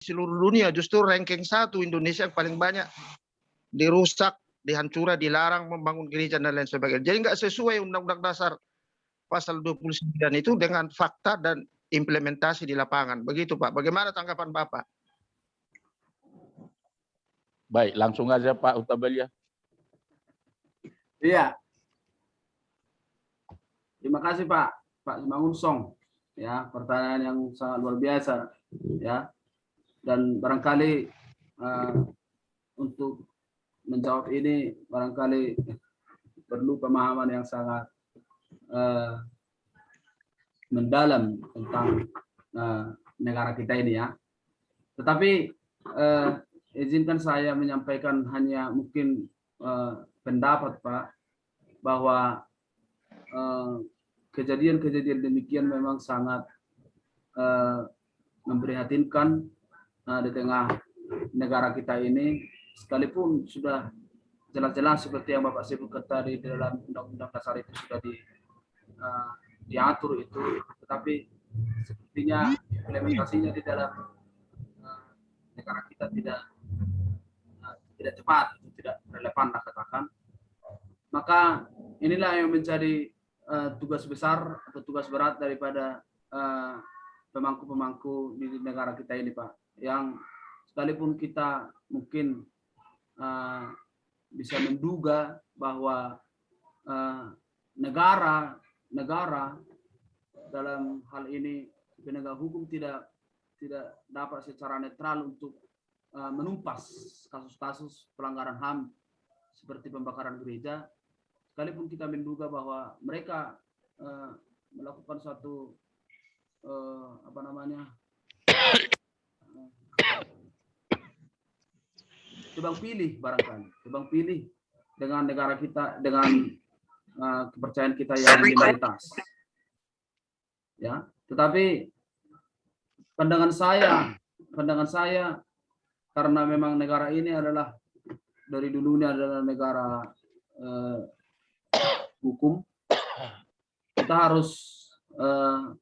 seluruh dunia, justru ranking 1 Indonesia yang paling banyak dirusak, dihancurkan, dilarang membangun gereja dan lain sebagainya. Jadi nggak sesuai Undang-Undang Dasar pasal 29 itu dengan fakta dan implementasi di lapangan. Begitu Pak. Bagaimana tanggapan Bapak? Baik, langsung aja Pak Hutabalia. Iya. Terima kasih Pak Simangunsong. Ya, pertanyaan yang sangat luar biasa. Ya, dan barangkali untuk menjawab ini barangkali perlu pemahaman yang sangat mendalam tentang negara kita ini ya. Tetapi izinkan saya menyampaikan hanya mungkin pendapat Pak, bahwa kejadian-kejadian demikian memang sangat memprihatinkan di tengah negara kita ini, sekalipun sudah jelas-jelas seperti yang Bapak sebutkan tadi di dalam Undang-Undang Dasar itu sudah diatur itu, tetapi sepertinya implementasinya di dalam negara kita tidak cepat, tidak relevan lah katakan. Maka inilah yang menjadi tugas besar atau tugas berat daripada pemangku-pemangku di negara kita ini Pak, yang sekalipun kita mungkin bisa menduga bahwa negara dalam hal ini penegak hukum tidak dapat secara netral untuk menumpas kasus-kasus pelanggaran HAM seperti pembakaran gereja, sekalipun kita menduga bahwa mereka melakukan suatu tebang pilih barangkali, tebang pilih dengan negara kita, dengan kepercayaan kita yang minoritas. Ya, tetapi pandangan saya karena memang negara ini adalah dari dulunya adalah negara hukum, kita harus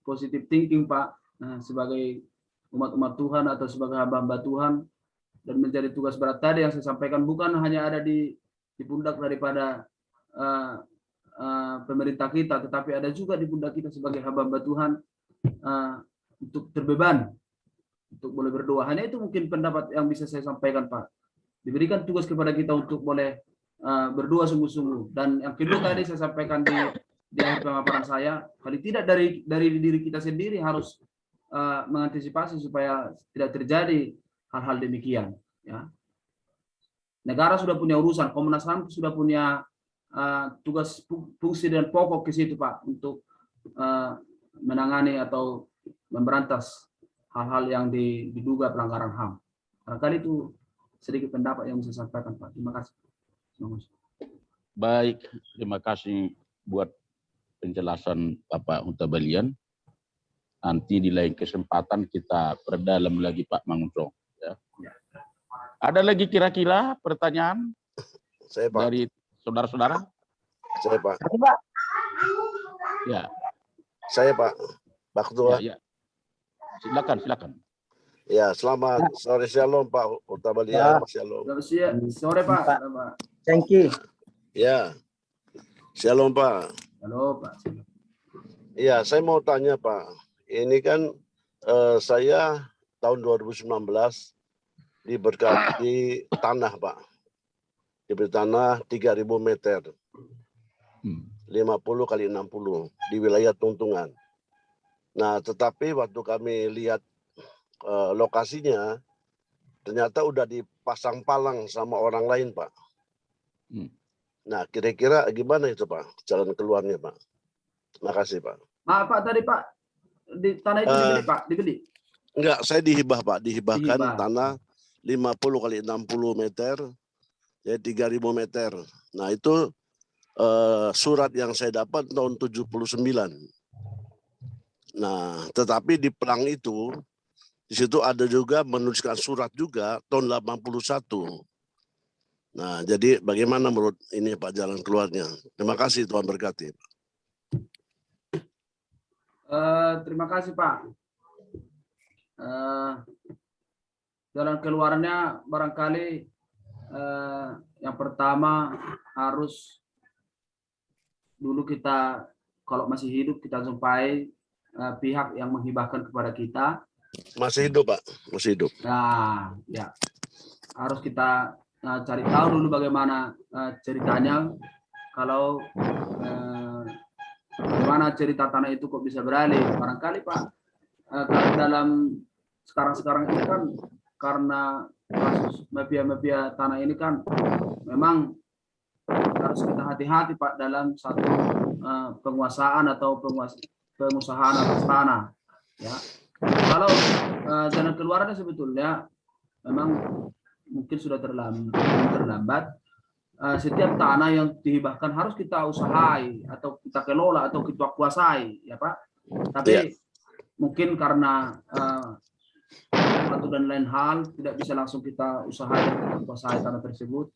positive thinking Pak, sebagai umat-umat Tuhan atau sebagai hamba-hamba Tuhan, dan menjadi tugas berat tadi yang saya sampaikan bukan hanya ada di pundak daripada pemerintah kita, tetapi ada juga di pundak kita sebagai hamba-hamba Tuhan untuk terbeban, untuk boleh berdoa. Hanya itu mungkin pendapat yang bisa saya sampaikan Pak. Diberikan tugas kepada kita untuk boleh berdoa sungguh-sungguh. Dan yang kedua tadi saya sampaikan di akhir pemaparan saya, paling tidak dari diri kita sendiri harus mengantisipasi supaya tidak terjadi hal-hal demikian. Ya. Negara sudah punya urusan, Komnas HAM sudah punya tugas, fungsi dan pokok ke situ Pak, untuk menangani atau memberantas hal-hal yang diduga pelanggaran HAM. Barangkali itu sedikit pendapat yang saya sampaikan Pak. Terima kasih. Baik, terima kasih buat penjelasan Bapak Hutabalian. Nanti di lain kesempatan kita perdalam lagi Pak Mangunsong. Ya. Ada lagi kira-kira pertanyaan saya, Pak, dari saudara-saudara? Saya Pak. Ya. Saya Pak. Pak Ketua. Ya. Silakan. Ya, selamat sore, shalom Pak Hutabalia. Shalom. Sore Pak. Thank you. Ya, shalom Pak. Halo Pak. Iya, saya mau tanya Pak. Ini kan saya tahun 2019 diberkati tanah Pak. Diberi tanah 3.000 meter. 50 kali 60 di wilayah Tuntungan. Nah, tetapi waktu kami lihat lokasinya, ternyata udah dipasang palang sama orang lain Pak. Nah, kira-kira gimana itu Pak, jalan keluarnya Pak? Makasih Pak. Maaf Pak, tadi Pak, di tanah itu dibeli Pak, dibeli? Enggak, saya dihibah Pak, dihibahkan tanah 50 kali 60 meter, jadi 3.000 meter. Nah itu surat yang saya dapat tahun 79. Nah, tetapi di pelang itu, di situ ada juga menuliskan surat juga tahun 81. Nah, jadi bagaimana menurut ini Pak jalan keluarnya? Terima kasih, Tuhan berkati. Terima kasih Pak. jalan keluarnya barangkali yang pertama harus dulu kita kalau masih hidup kita jumpai pihak yang menghibahkan kepada kita. Masih hidup, Pak. Masih hidup. Nah, ya harus kita cari tahu dulu bagaimana ceritanya. Kalau bagaimana cerita tanah itu kok bisa beralih. Barangkali Pak, dalam sekarang ini kan karena kasus mafia tanah ini kan memang harus kita hati-hati Pak dalam satu penguasaan atau pengusahaan atas tanah. Ya, kalau jalan keluarnya sebetulnya memang mungkin sudah terlambat. Setiap tanah yang dihibahkan harus kita usahai atau kita kelola atau kita kuasai, ya Pak. Tapi mungkin karena satu dan lain hal tidak bisa langsung kita usahai dan kita kuasai tanah tersebut,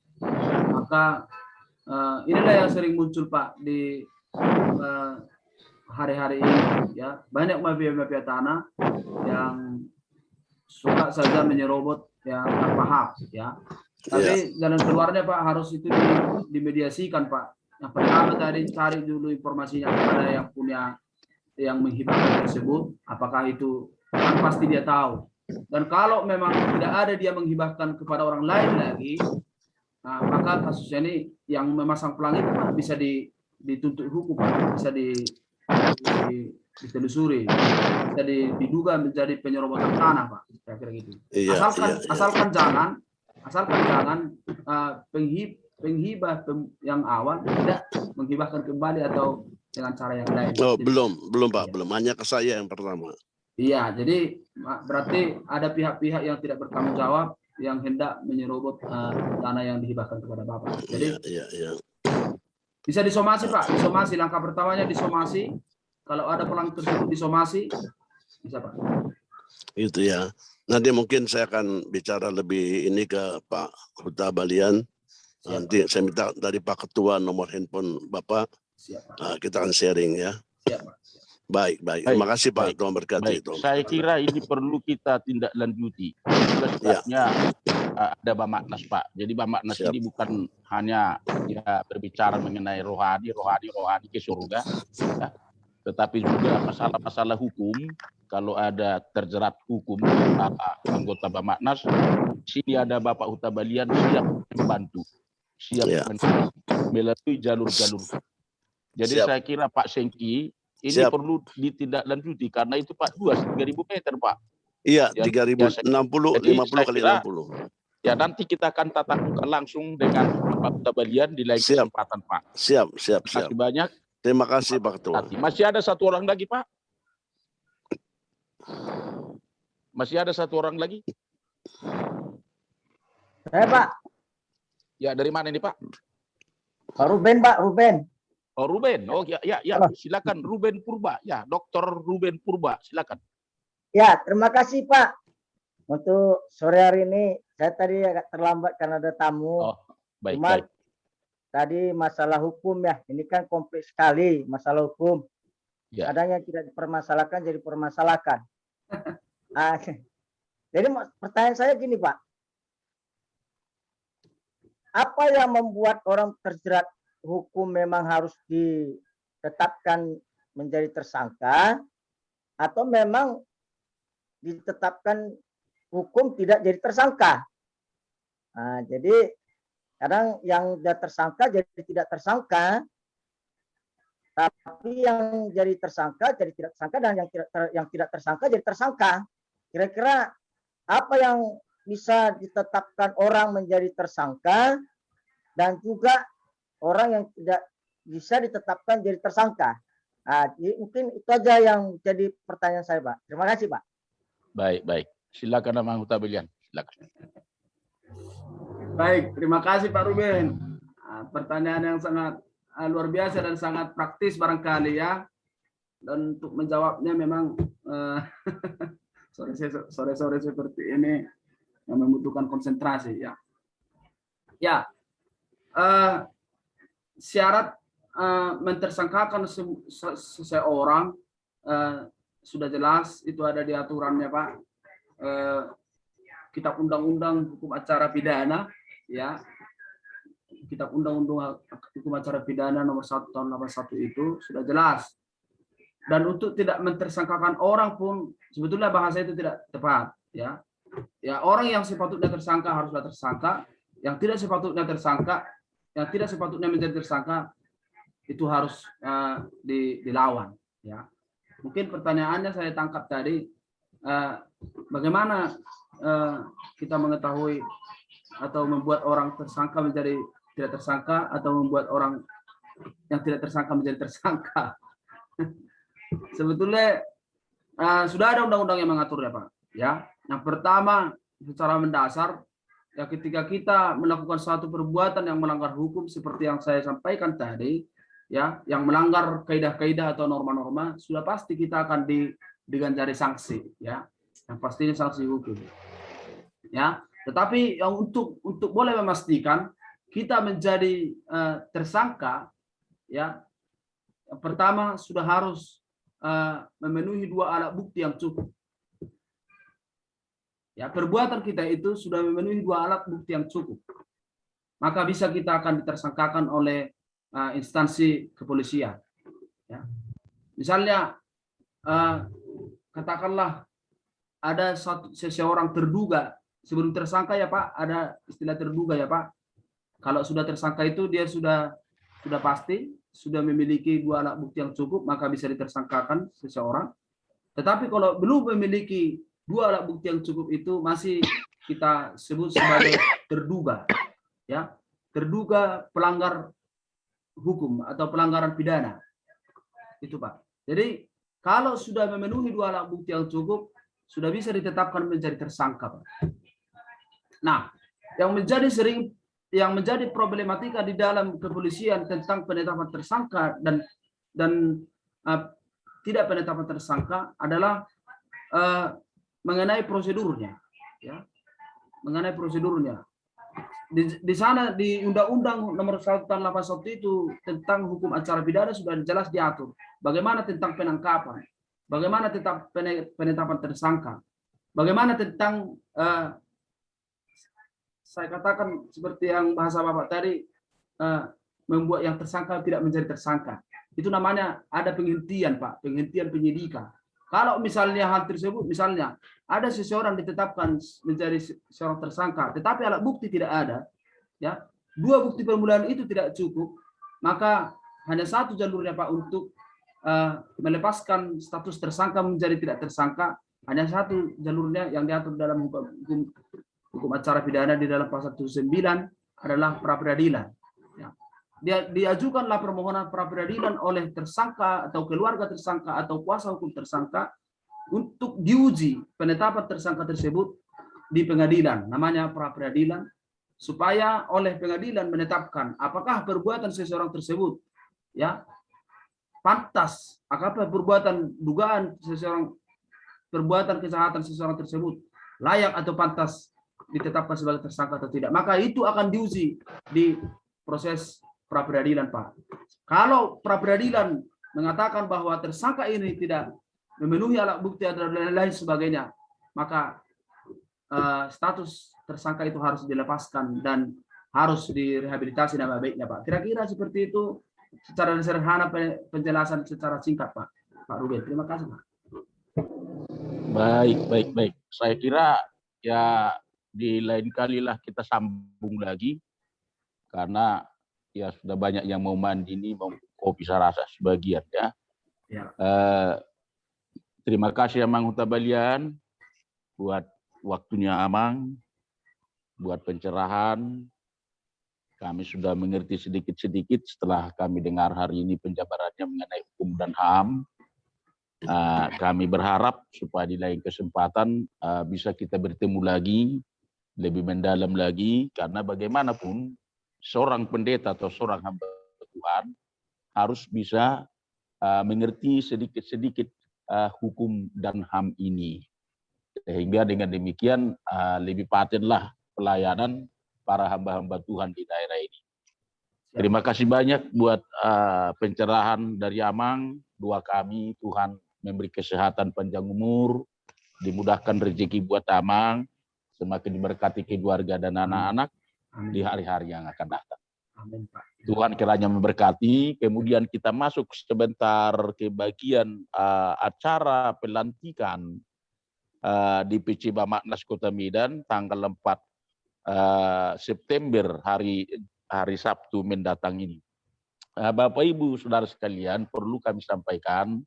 maka inilah yang sering muncul Pak di hari-hari ini, ya. Banyak mafia tanah yang suka saja menyerobot yang tanpa hak, ya. Tapi jalan keluarnya Pak harus itu dimediasikan Pak. Yang pertama tadi cari dulu informasinya kepada yang punya yang menghibahkan tersebut, apakah itu kan pasti dia tahu. Dan kalau memang tidak ada dia menghibahkan kepada orang lain lagi, nah, maka kasusnya ini yang memasang pelang itu Pak bisa dituntut hukum Pak, bisa ditelusuri, bisa diduga menjadi penyerobotan tanah Pak, kira-kira gitu. Asalkan jangan penghibah yang awal tidak menghibahkan kembali atau dengan cara yang lain. Oh, belum Pak, belum, hanya ke saya yang pertama. Iya, jadi berarti ada pihak-pihak yang tidak bertanggung jawab yang hendak menyerobot dana yang dihibahkan kepada Bapak. Jadi bisa disomasi Pak, disomasi, langkah pertamanya disomasi. Kalau ada pelang tersebut disomasi, bisa Pak. Itu ya. Nanti mungkin saya akan bicara lebih ini ke Pak Huta Balian. Nanti saya minta dari Pak Ketua nomor handphone Bapak. Siap, Pak. Kita akan sharing ya. Siap, Pak. Baik. Terima kasih Pak. Tuhan berkati. Saya kira ini perlu kita tindak lanjuti. Sebabnya ada Bamaknas Pak. Jadi Bamaknas ini bukan hanya berbicara mengenai rohani ke surga, ya, tetapi juga masalah-masalah hukum. Kalau ada terjerat hukum anggota Bamaknas, sini ada Bapak Huta Balian siap membantu, siap melalui jalur-jalur. Jadi saya kira Pak Sengki ini perlu ditindaklanjuti karena itu Pak 3.000 meter Pak. Iya, 3.060 50 kali 60. Ya nanti kita akan tatap muka langsung dengan Pak Huta Balian di lain kesempatan Pak. Siap. Terima kasih banyak. Terima kasih Pak Ketua. Masih ada satu orang lagi Pak? Masih ada satu orang lagi? Saya Pak. Ya dari mana ini Pak? Pak Ruben Pak, Ruben. Oh Ruben, oh ya, silakan Ruben Purba, ya Dr. Ruben Purba, silakan. Ya terima kasih Pak. Untuk sore hari ini saya tadi agak terlambat karena ada tamu. Oh baik. Cuman tadi masalah hukum ya, ini kan kompleks sekali masalah hukum. Ya. Kadang yang tidak dipermasalahkan jadi permasalahkan. Jadi pertanyaan saya gini Pak, apa yang membuat orang terjerat hukum memang harus ditetapkan menjadi tersangka atau memang ditetapkan hukum tidak jadi tersangka? Nah, jadi kadang yang sudah tersangka jadi tidak tersangka, tapi yang jadi tersangka jadi tidak tersangka, dan yang tidak tersangka jadi tersangka. Kira-kira apa yang bisa ditetapkan orang menjadi tersangka dan juga orang yang tidak bisa ditetapkan jadi tersangka? Nah, mungkin itu aja yang jadi pertanyaan saya Pak. Terima kasih Pak. Baik. Silakan Pak Huta Balian. Silakan. Baik, terima kasih Pak Ruben. Pertanyaan yang sangat luar biasa dan sangat praktis barangkali ya. Dan untuk menjawabnya memang sore-sore seperti ini yang membutuhkan konsentrasi ya. Ya, syarat mentersangkakan seseorang sudah jelas itu ada di aturannya Pak. Kitab Undang-Undang Hukum Acara Pidana, ya, Kitab Undang-Undang Hukum Acara Pidana nomor 1 tahun 81 itu sudah jelas. Dan untuk tidak mentersangkakan orang pun sebetulnya bahasa itu tidak tepat, ya. Ya, orang yang sepatutnya tersangka haruslah tersangka, yang tidak sepatutnya tersangka, yang tidak sepatutnya menjadi tersangka itu harus dilawan, ya. Mungkin pertanyaannya saya tangkap tadi, bagaimana kita mengetahui atau membuat orang tersangka menjadi tidak tersangka atau membuat orang yang tidak tersangka menjadi tersangka. Sebetulnya sudah ada undang-undang yang mengatur ya Pak. Ya, yang pertama secara mendasar ya ketika kita melakukan suatu perbuatan yang melanggar hukum seperti yang saya sampaikan tadi, ya, yang melanggar kaidah-kaidah atau norma-norma, sudah pasti kita akan diganjari sanksi, ya, yang pastinya sanksi hukum. Ya, tetapi yang untuk boleh memastikan kita menjadi tersangka, ya, yang pertama sudah harus memenuhi 2 alat bukti yang cukup. Ya, perbuatan kita itu sudah memenuhi 2 alat bukti yang cukup. Maka bisa kita akan ditersangkakan oleh instansi kepolisian. Ya. Misalnya, katakanlah ada seseorang terduga, sebelum tersangka ya Pak, ada istilah terduga ya Pak. Kalau sudah tersangka itu dia sudah pasti, sudah memiliki 2 alat bukti yang cukup, maka bisa ditersangkakan seseorang. Tetapi kalau belum memiliki 2 alat bukti yang cukup itu masih kita sebut sebagai terduga, ya, terduga pelanggar hukum atau pelanggaran pidana, itu Pak. Jadi kalau sudah memenuhi 2 alat bukti yang cukup, sudah bisa ditetapkan menjadi tersangka Pak. Nah, yang menjadi problematika di dalam kepolisian tentang penetapan tersangka dan tidak penetapan tersangka adalah mengenai prosedurnya, ya, mengenai prosedurnya. Di sana di Undang-Undang Nomor 1 Tahun 81 itu tentang hukum acara pidana sudah jelas diatur. Bagaimana tentang penangkapan, bagaimana tentang penetapan tersangka, bagaimana tentang saya katakan seperti yang bahasa Bapak tadi, membuat yang tersangka tidak menjadi tersangka. Itu namanya ada penghentian Pak, penghentian penyidikan. Kalau misalnya hal tersebut, misalnya ada seseorang ditetapkan menjadi seorang tersangka, tetapi alat bukti tidak ada, ya, 2 bukti permulaan itu tidak cukup, maka hanya 1 jalurnya Pak untuk melepaskan status tersangka menjadi tidak tersangka, hanya 1 jalurnya yang diatur dalam hukum acara pidana di dalam pasal 79 adalah pra peradilan. Ya. Diajukanlah permohonan pra peradilan oleh tersangka atau keluarga tersangka atau kuasa hukum tersangka untuk diuji penetapan tersangka tersebut di pengadilan, namanya pra peradilan, supaya oleh pengadilan menetapkan apakah perbuatan seseorang tersebut, ya, pantas, apakah perbuatan dugaan seseorang, perbuatan kejahatan seseorang tersebut layak atau pantas ditetapkan sebagai tersangka atau tidak. Maka itu akan diuji di proses pra peradilan Pak. Kalau pra peradilan mengatakan bahwa tersangka ini tidak memenuhi alat bukti dan lain sebagainya, maka status tersangka itu harus dilepaskan dan harus direhabilitasi nama baiknya Pak. Kira-kira seperti itu secara sederhana penjelasan secara singkat Pak Ruben. Terima kasih Pak. Baik. Saya kira ya di lain kalilah kita sambung lagi karena ya sudah banyak yang mau mandi nih, mau kopi sarasa sebagian ya. Ya. Terima kasih Amang Huta Balian buat waktunya Amang, buat pencerahan. Kami sudah mengerti sedikit-sedikit setelah kami dengar hari ini penjabarannya mengenai hukum dan HAM. Kami berharap supaya di lain kesempatan bisa kita bertemu lagi, lebih mendalam lagi, karena bagaimanapun seorang pendeta atau seorang hamba Tuhan harus bisa mengerti sedikit-sedikit hukum dan HAM ini. Sehingga dengan demikian lebih patenlah pelayanan para hamba-hamba Tuhan di daerah ini. Terima kasih banyak buat pencerahan dari Amang. Doa kami Tuhan memberi kesehatan panjang umur, dimudahkan rezeki buat Amang, semakin diberkati keluarga dan anak-anak di hari-hari yang akan datang. Amin, Pak. Tuhan kiranya memberkati. Kemudian kita masuk sebentar ke bagian acara pelantikan di PC Bamaknas Kota Medan tanggal 4 September hari Sabtu mendatang ini. Bapak Ibu Saudara sekalian, perlu kami sampaikan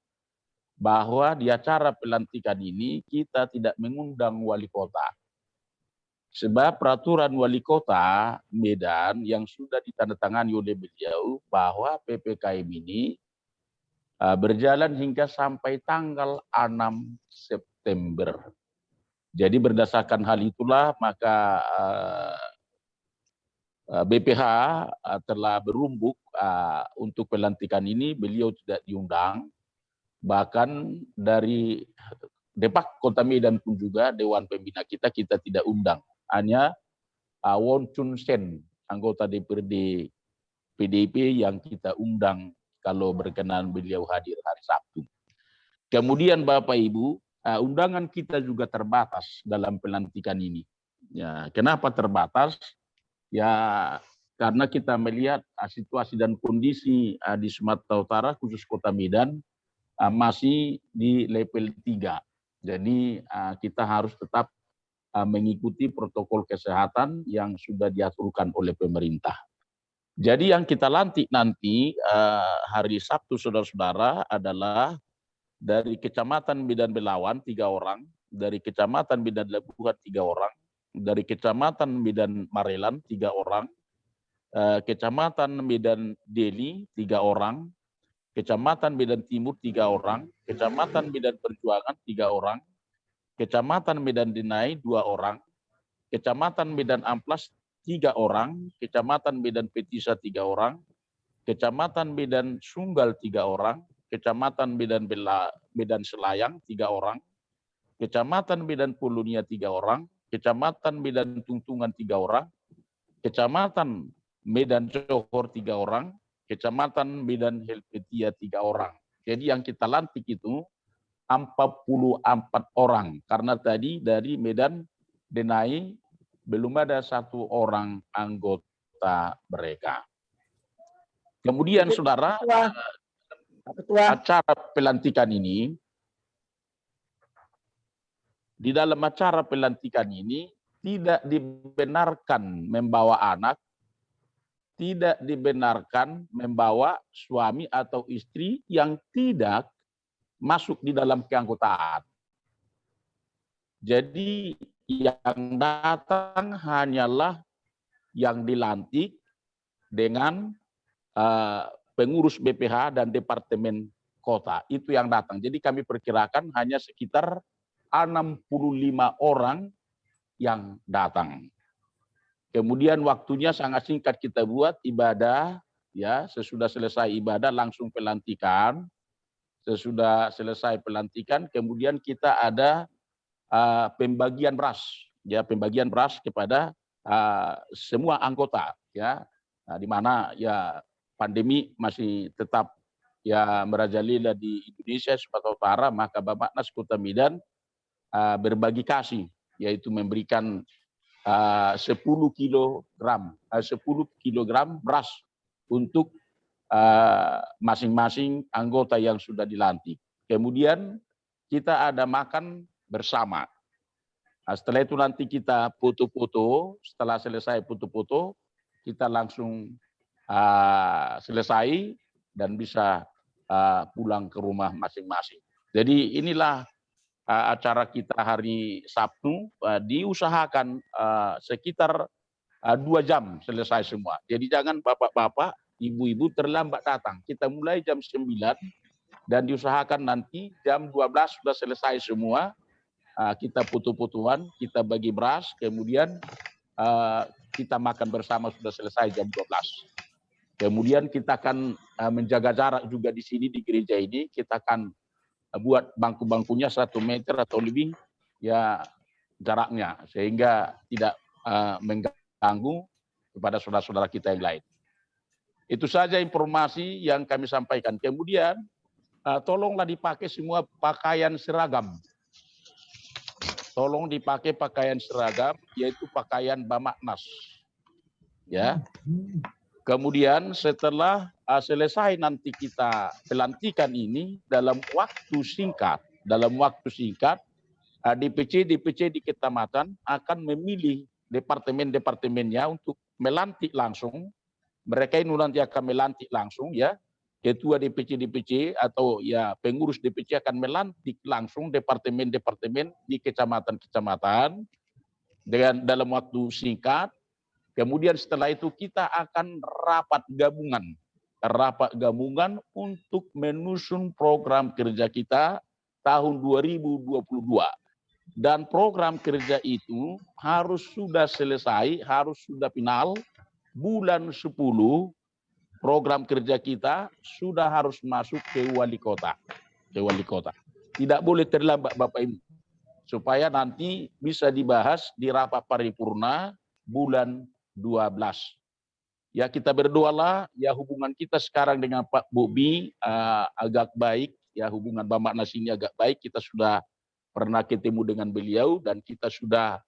bahwa di acara pelantikan ini kita tidak mengundang wali kota. Sebab peraturan wali kota Medan yang sudah ditandatangani oleh beliau bahwa PPKM ini berjalan hingga sampai tanggal 6 September. Jadi berdasarkan hal itulah maka BPH telah berumbuk untuk pelantikan ini, beliau tidak diundang. Bahkan dari Depak Kota Medan pun juga Dewan Pembina kita tidak undang. Hanya Won Chun Sen, anggota DPRD PDIP yang kita undang kalau berkenan beliau hadir hari Sabtu. Kemudian Bapak Ibu, undangan kita juga terbatas dalam pelantikan ini. Ya, kenapa terbatas? Ya, karena kita melihat situasi dan kondisi di Sumatera Utara, khusus Kota Medan, masih di level 3. Jadi kita harus tetap mengikuti protokol kesehatan yang sudah diaturkan oleh pemerintah. Jadi yang kita lantik nanti hari Sabtu saudara-saudara adalah dari Kecamatan Medan Belawan 3 orang, dari Kecamatan Medan Lebuhan 3 orang, dari Kecamatan Medan Marelan 3 orang, Kecamatan Medan Deli 3 orang, Kecamatan Medan Timur 3 orang, Kecamatan Medan Perjuangan 3 orang, Kecamatan Medan Denai 2 orang, Kecamatan Medan Amplas 3 orang, Kecamatan Medan Petisa 3 orang, Kecamatan Medan Sunggal 3 orang, Kecamatan Medan Selayang 3 orang, Kecamatan Medan Pulunia 3 orang, Kecamatan Medan Tungtungan 3 orang, Kecamatan Medan Johor 3 orang, Kecamatan Medan Helvetia 3 orang. Jadi yang kita lantik itu 44 orang, karena tadi dari Medan Denai belum ada 1 orang anggota mereka. Kemudian saudara, acara pelantikan ini, di dalam acara pelantikan ini tidak dibenarkan membawa anak, tidak dibenarkan membawa suami atau istri yang tidak masuk di dalam keanggotaan. Jadi yang datang hanyalah yang dilantik dengan pengurus BPH dan Departemen Kota. Itu yang datang. Jadi kami perkirakan hanya sekitar 65 orang yang datang. Kemudian waktunya sangat singkat kita buat ibadah, ya, sesudah selesai ibadah langsung pelantikan. Sesudah selesai pelantikan, kemudian kita ada pembagian beras, ya, pembagian beras kepada semua anggota, ya, di mana ya pandemi masih tetap ya merajalela di Indonesia Sumatera Utara, maka Bamaknas Kota Medan berbagi kasih, yaitu memberikan 10 kilogram beras untuk masing-masing anggota yang sudah dilantik. Kemudian kita ada makan bersama. Nah, setelah itu nanti kita foto-foto. Setelah selesai foto-foto, kita langsung selesai dan bisa pulang ke rumah masing-masing. Jadi inilah acara kita hari Sabtu. Diusahakan sekitar 2 jam selesai semua. Jadi jangan bapak-bapak, ibu-ibu terlambat datang. Kita mulai jam 9 dan diusahakan nanti jam 12 sudah selesai semua. Kita foto-fotoan, kita bagi beras, kemudian kita makan bersama sudah selesai jam 12. Kemudian kita akan menjaga jarak juga di sini di gereja ini. Kita akan buat bangku-bangkunya 1 meter atau lebih ya jaraknya, sehingga tidak mengganggu kepada saudara-saudara kita yang lain. Itu saja informasi yang kami sampaikan. Kemudian tolonglah dipakai semua pakaian seragam. tolong dipakai pakaian seragam, yaitu pakaian Bamaknas. Ya. Kemudian setelah selesai nanti kita pelantikan ini dalam waktu singkat, DPC di kecamatan akan memilih departemen-departemennya untuk melantik langsung. Mereka ini nanti akan melantik langsung ya. Ketua DPC atau ya pengurus DPC akan melantik langsung departemen-departemen di kecamatan-kecamatan dengan dalam waktu singkat. Kemudian setelah itu kita akan rapat gabungan untuk menyusun program kerja kita tahun 2022. Dan program kerja itu harus sudah selesai, harus sudah final bulan 10. Program kerja kita sudah harus masuk ke wali kota. Tidak boleh terlambat Bapak Ibu. Supaya nanti bisa dibahas di rapat paripurna bulan 12. Ya kita berdoalah ya hubungan kita sekarang dengan Pak Bobi agak baik, ya hubungan Bamaknas ini agak baik. Kita sudah pernah ketemu dengan beliau dan kita sudah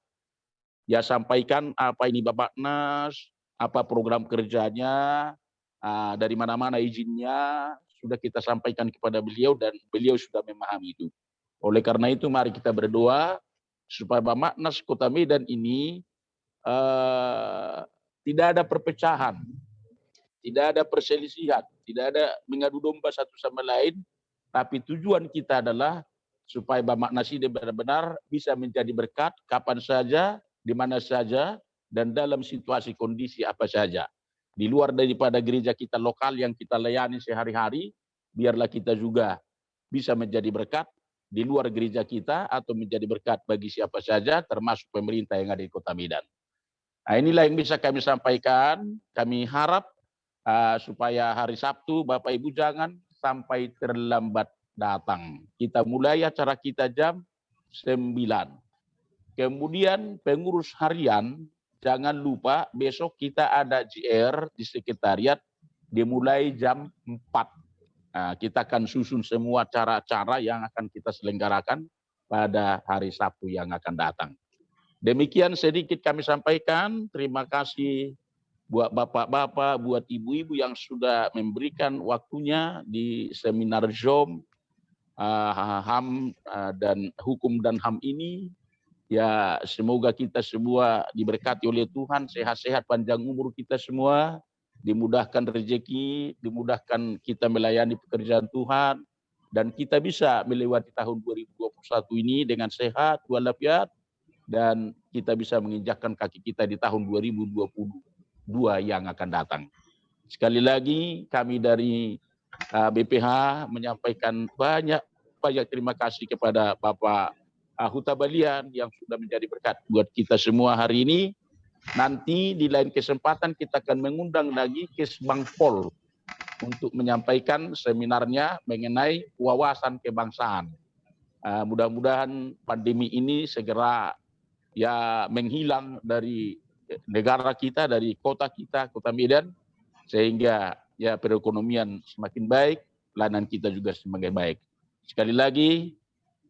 ya sampaikan apa ini Bamaknas, apa program kerjanya, dari mana-mana izinnya sudah kita sampaikan kepada beliau dan beliau sudah memahami itu. Oleh karena itu mari kita berdoa supaya Bamaknas Kota Medan ini tidak ada perpecahan, tidak ada perselisihan, tidak ada mengadu domba satu sama lain, tapi tujuan kita adalah supaya Bamaknas ini benar-benar bisa menjadi berkat kapan saja, di mana saja, dan dalam situasi kondisi apa saja. Di luar daripada gereja kita lokal yang kita layani sehari-hari, biarlah kita juga bisa menjadi berkat di luar gereja kita atau menjadi berkat bagi siapa saja, termasuk pemerintah yang ada di Kota Medan. Nah, inilah yang bisa kami sampaikan. Kami harap supaya hari Sabtu Bapak Ibu jangan sampai terlambat datang. Kita mulai acara kita jam 9. Kemudian pengurus harian, jangan lupa besok kita ada JR di sekretariat dimulai jam 4. Nah, kita akan susun semua cara-cara yang akan kita selenggarakan pada hari Sabtu yang akan datang. Demikian sedikit kami sampaikan. Terima kasih buat bapak-bapak, buat ibu-ibu yang sudah memberikan waktunya di seminar Zoom HAM dan Hukum dan HAM ini. Ya, semoga kita semua diberkati oleh Tuhan, sehat-sehat, panjang umur kita semua, dimudahkan rezeki, dimudahkan kita melayani pekerjaan Tuhan, dan kita bisa melewati tahun 2021 ini dengan sehat, walafiat, dan kita bisa menginjakkan kaki kita di tahun 2022 yang akan datang. Sekali lagi kami dari BPH menyampaikan banyak terima kasih kepada Bapak Huta Balian yang sudah menjadi berkat buat kita semua hari ini. Nanti di lain kesempatan kita akan mengundang lagi Kesbang Pol untuk menyampaikan seminarnya mengenai wawasan kebangsaan. Mudah-mudahan pandemi ini segera ya menghilang dari negara kita, dari kota kita, Kota Medan, sehingga ya perekonomian semakin baik, pelayanan kita juga semakin baik. Sekali lagi,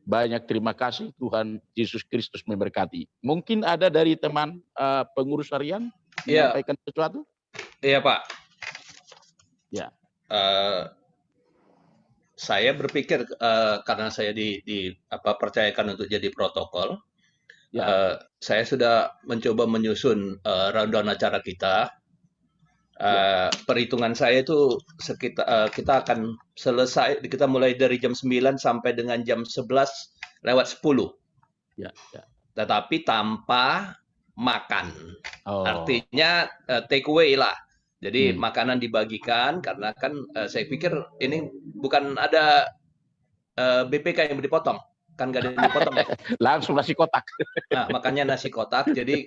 banyak terima kasih, Tuhan Yesus Kristus memberkati. Mungkin ada dari teman pengurus harian menyampaikan sesuatu? Iya Pak. Ya. Saya berpikir karena saya percayakan untuk jadi protokol, saya sudah mencoba menyusun rundown acara kita. Perhitungan saya itu sekitar kita akan selesai, kita mulai dari jam 9 sampai dengan jam 11:10. Ya. Tetapi tanpa makan. Artinya take away lah. Jadi makanan dibagikan karena kan saya pikir ini bukan ada BPK yang dipotong. Kan nggak ada yang dipotong ya. Langsung nasi kotak. Nah, makanya nasi kotak. Jadi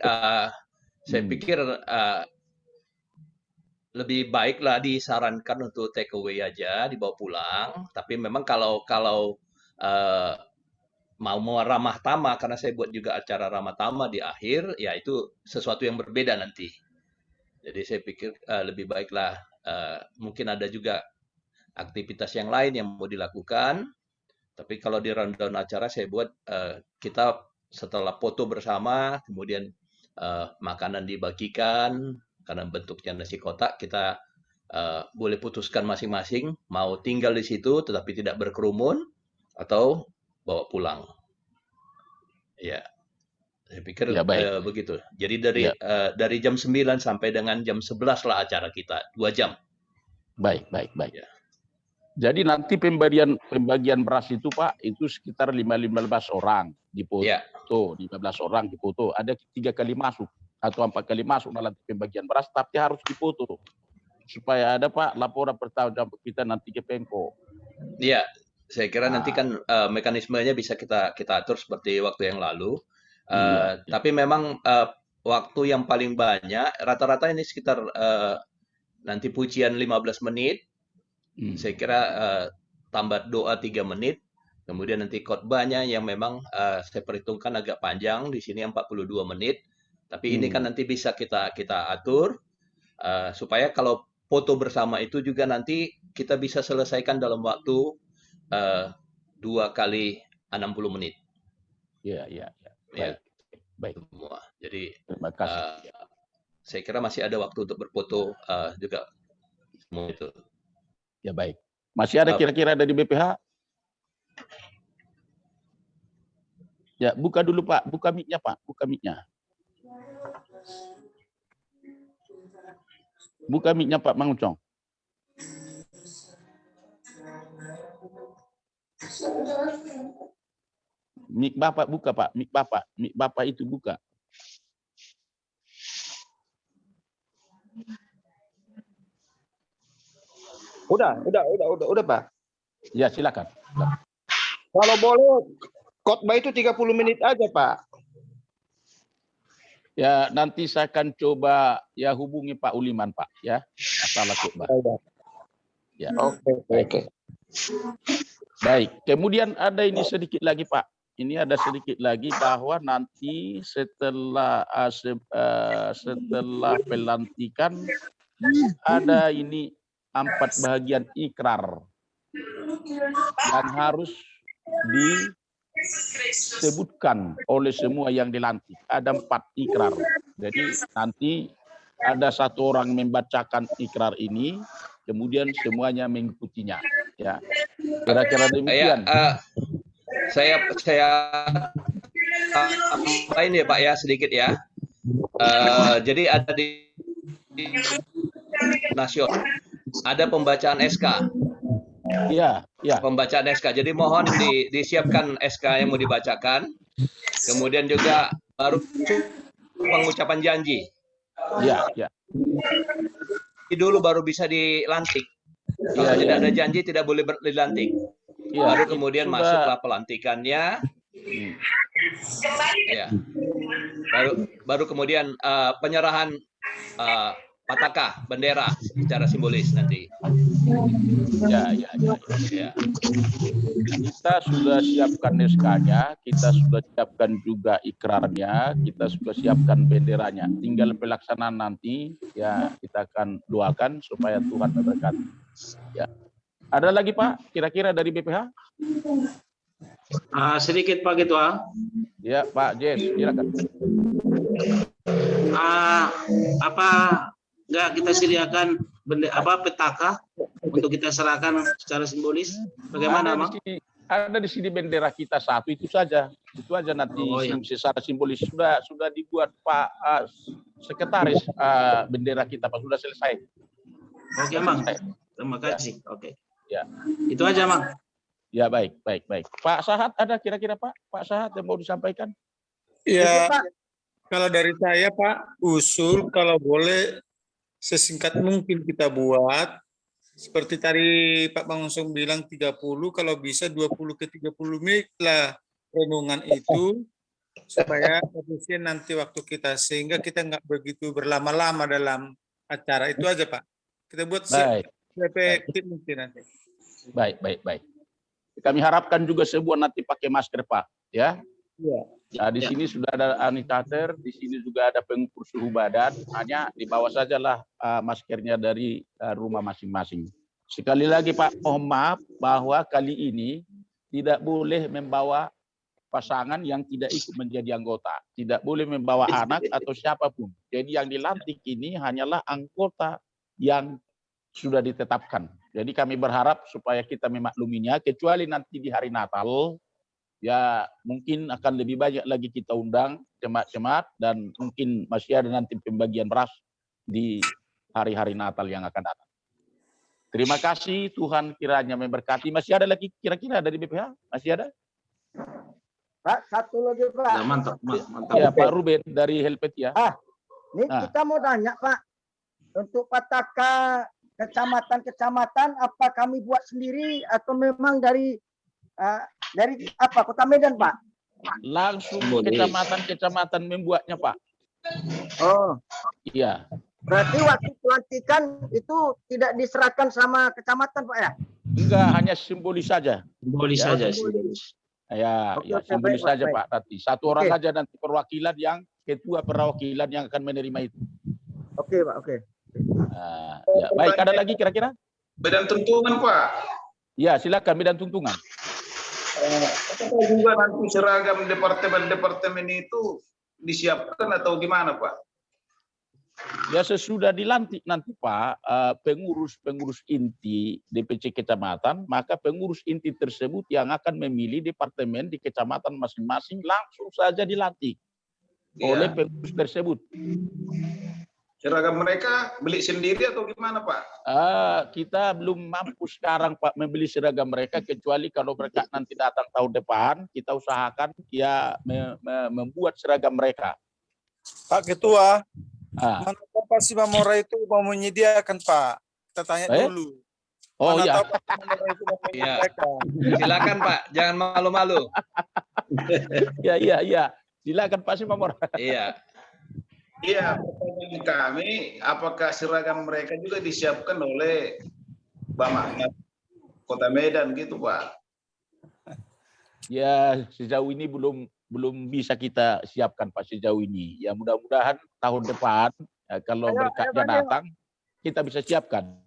saya pikir lebih baiklah disarankan untuk take away aja, dibawa pulang. Tapi memang kalau mau ramah tamah, karena saya buat juga acara ramah tamah di akhir, ya itu sesuatu yang berbeda nanti. Jadi saya pikir lebih baiklah mungkin ada juga aktivitas yang lain yang mau dilakukan. Tapi kalau di rundown acara saya buat kita setelah foto bersama, kemudian makanan dibagikan, karena bentuknya nasi kotak, kita boleh putuskan masing-masing mau tinggal di situ tetapi tidak berkerumun atau bawa pulang. Ya, saya pikir Ya, baik. begitu. Jadi Ya. dari jam 9 sampai dengan jam 11 lah acara kita, 2 jam. Baik. Ya. Jadi nanti pembagian beras itu Pak, itu sekitar 15 orang dipoto, Ya. 15 orang dipoto. Ada 3 kali masuk atau 4 kali masuk dalam pembagian beras, tapi harus dipoto supaya ada Pak laporan pertanggungjawab kita nanti ke Pemko. Iya, saya kira nanti kan mekanismenya bisa kita atur seperti waktu yang lalu. Iya. Tapi memang waktu yang paling banyak rata-rata ini sekitar nanti pujian 15 menit. Saya kira tambah doa 3 menit. Kemudian nanti khotbahnya yang memang saya perhitungkan agak panjang, di sini 42 menit. Tapi ini kan nanti bisa kita atur supaya kalau foto bersama itu juga nanti kita bisa selesaikan dalam waktu 2 kali 60 menit. Iya. Baik. Semua. Jadi Terima kasih. saya kira masih ada waktu untuk berfoto juga semua itu. Ya, baik. Masih ada kira-kira dari BPH? Ya, buka dulu Pak, buka mic-nya Pak, buka mic-nya. Buka mic-nya Pak Manguncong. Mic Bapak buka Pak, mic Bapak itu buka. Udah Pak. Ya, silakan. Kalau boleh khotbah itu 30 menit aja Pak. Ya, nanti saya akan coba ya hubungi Pak Uliman Pak ya, masalah khotbah. Ya. Oke. Baik. Kemudian ada ini sedikit lagi Pak. Ini ada sedikit lagi bahwa nanti setelah pelantikan ada ini 4 bagian ikrar yang harus disebutkan oleh semua yang dilantik. Ada 4 ikrar. Jadi nanti ada 1 orang membacakan ikrar ini, kemudian semuanya mengikutinya. Ya, kira-kira demikian. Saya tambahin ya Pak ya sedikit ya. Jadi ada di nasional ada pembacaan SK. Iya. Pembacaan SK. Jadi mohon disiapkan SK yang mau dibacakan. Kemudian juga baru pengucapan janji. Iya. Dulu baru bisa dilantik. Kalau tidak ada janji tidak boleh dilantik. Baru kemudian masuklah pelantikannya. Ya. Baru kemudian penyerahan pataka bendera secara simbolis nanti. Ya. Kita sudah siapkan SK-nya, kita sudah siapkan juga ikrarnya, kita sudah siapkan benderanya. Tinggal pelaksanaan nanti ya kita akan doakan supaya Tuhan memberkati. Ya. Ada lagi Pak, kira-kira dari BPH? Sedikit Pak Ketua. Ya Pak Jess, silakan. Apa enggak kita sediakan petaka untuk kita serahkan secara simbolis? Bagaimana, Bang? Ada di sini bendera kita 1 itu saja. Itu aja nanti secara simbolis sudah dibuat Pak Sekretaris bendera kita Pak, sudah selesai. Oke, Bang. Terima kasih. Oke. Ya. Itu aja, Bang. Ya, baik. Pak Sahat ada kira-kira Pak? Pak Sahat yang mau disampaikan? Ya, kalau dari saya Pak, usul kalau boleh sesingkat mungkin kita buat. Seperti tadi Pak Manguncong bilang 30, kalau bisa 20 ke 30 menit lah renungan itu. Supaya efisien nanti waktu kita, sehingga kita nggak begitu berlama-lama dalam acara. Itu aja Pak. Kita buat efektif mungkin nanti. Baik. Kami harapkan juga semua nanti pakai masker Pak, ya. Iya. Nah, di sini sudah ada sanitizer, di sini juga ada pengukur suhu badan. Hanya dibawa sajalah maskernya dari rumah masing-masing. Sekali lagi Pak, mohon maaf bahwa kali ini tidak boleh membawa pasangan yang tidak ikut menjadi anggota. Tidak boleh membawa anak atau siapapun. Jadi yang dilantik ini hanyalah anggota yang sudah ditetapkan. Jadi kami berharap supaya kita memakluminya, kecuali nanti di hari Natal, ya mungkin akan lebih banyak lagi kita undang jemaat-jemaat, dan mungkin masih ada nanti pembagian beras di hari-hari Natal yang akan datang. Terima kasih, Tuhan kiranya memberkati. Masih ada lagi kira-kira dari BPH? Masih ada? Pak, satu lagi Pak. Nah, mantap, mantap. Ya, Pak Ruben dari Helvetia. Ini kita mau tanya Pak, untuk petaka kecamatan-kecamatan, apa kami buat sendiri atau memang dari apa Kota Medan Pak? Langsung kecamatan-kecamatan membuatnya Pak. Oh, iya. Berarti waktu pelantikan itu tidak diserahkan sama kecamatan Pak ya? Enggak, hanya simbolis saja. Simbolis Ya, saja. Ya, Oke, ya oke, simbolis baik, saja baik. Pak. Nanti satu orang Oke. saja nanti perwakilan yang ketua perwakilan yang akan menerima itu. Oke Pak, oke. Nah, ya. Baik, ada lagi kira-kira? Medan Tuntungan, Pak. Ya, silakan Medan Tuntungan. Apakah juga nanti seragam departemen-departemen itu disiapkan atau gimana, Pak? Ya, sesudah dilantik nanti Pak, pengurus-pengurus inti DPC kecamatan, maka pengurus inti tersebut yang akan memilih departemen di kecamatan masing-masing langsung saja dilantik oleh pengurus tersebut. Seragam mereka beli sendiri atau gimana, Pak? Kita belum mampu sekarang Pak membeli seragam mereka, kecuali kalau mereka nanti datang tahun depan, kita usahakan ya membuat seragam mereka. Pak Ketua, Ah. mana tahu Pak si Mamora itu mau menyediakan Pak? Kita tanya dulu. Oh Mana iya. tahu Pak Mamora itu mau menyediakan. Silakan Pak, jangan malu-malu. Iya. Silakan Pak Simamor. Iya. Iya, pertanyaan kami, apakah seragam mereka juga disiapkan oleh Bamaknya Kota Medan gitu, Pak? Ya, sejauh ini belum bisa kita siapkan Pak sejauh ini. Ya mudah-mudahan tahun depan kalau berkatnya datang kita bisa siapkan.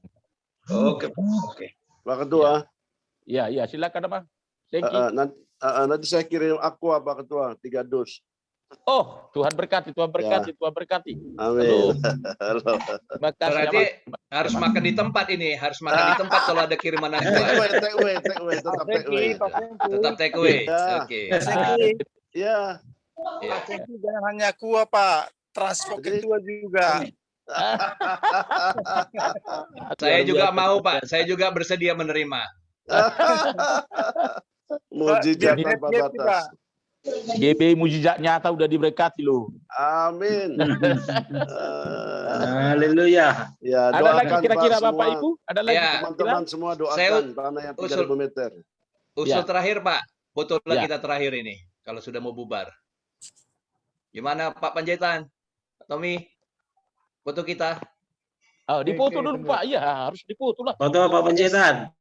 Oke, Pak. Oke. Pak Ketua, Ya, silakan Pak. Thank you. nanti saya kirim aqua Pak Ketua 3 dus. Oh, Tuhan berkati. Ya. Tuhan berkati. Amin. Halo. Terima kasih. Berarti harus makan di tempat ini, harus makan di tempat kalau ada kiriman aqua. Take away, tetap take away. Tetap take away. Ya. Oke. Ya. Ya. Jangan hanya kuah Pak, transport ketua juga. Saya juga mau Pak, saya juga bersedia menerima. Mujizat tanpa batas. GB mujizat nyata udah diberkati loh. Amin. Haleluya. Ya, Ada lagi doakan kira-kira Pak, Bapak semua Ibu? Ada lagi? Ya. teman-teman semua Saya doakan tanah yang 3.000 meter. Usul Ya. terakhir Pak, fotolah Ya. kita terakhir ini, kalau sudah mau bubar. Gimana Pak Panjaitan? Tommy, foto kita. Oh, dipoto dulu Pak. Iya, harus dipoto lah. Foto Pak Panjaitan.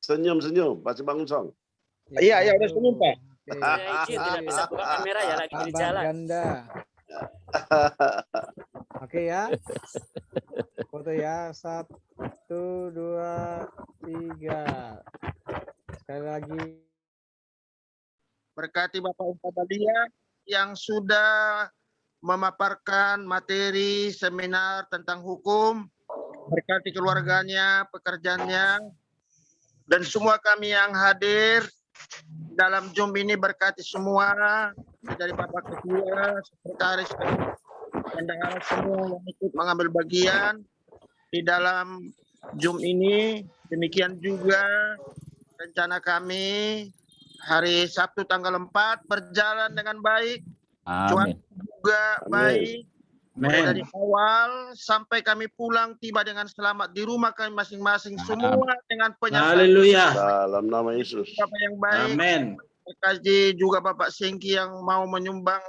Senyum, Pak Bangun Song. Iya, udah senyum, Pak. Saya izin tidak bisa buka kamera ya, lagi di jalan. Ganda. Oke ya. Foto ya. 1, 2, 3. Sekali lagi. Berkati Bapak Upadia yang sudah memaparkan materi seminar tentang hukum, berkati keluarganya, pekerjaannya, dan semua kami yang hadir dalam Zoom ini, berkati semua dari Bapak Ketua, Sekretaris, bendahara semua yang ikut mengambil bagian di dalam Zoom ini. Demikian juga rencana kami hari Sabtu tanggal 4 berjalan dengan baik. Cuaca Amin. juga baik. Mulai Amin. dari awal sampai kami pulang tiba dengan selamat di rumah kami masing-masing, semua dengan penyertaan Haleluya. Dalam nama Yesus. Bapak yang baik. Amin. kasih juga Bapak Sengki yang mau menyumbang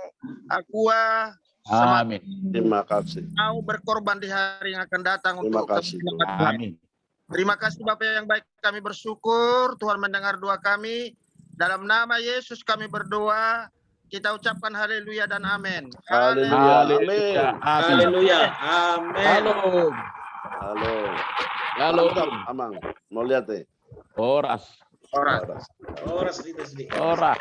aqua. Amin. Terima kasih. Mau berkorban di hari yang akan datang Terima untuk kasih. kepentingan Tuhan. Amin. Terima kasih Bapak yang baik, kami bersyukur Tuhan mendengar doa kami. Dalam nama Yesus kami berdoa. Kita ucapkan haleluya dan amin. Haleluya. Amin. Haleluya. Amin. Haleluya. Amin. Halo. Halo. Halo. Mantap, Amang. Mau lihat nih. Oras. Orang. Orang sedikit. Oras.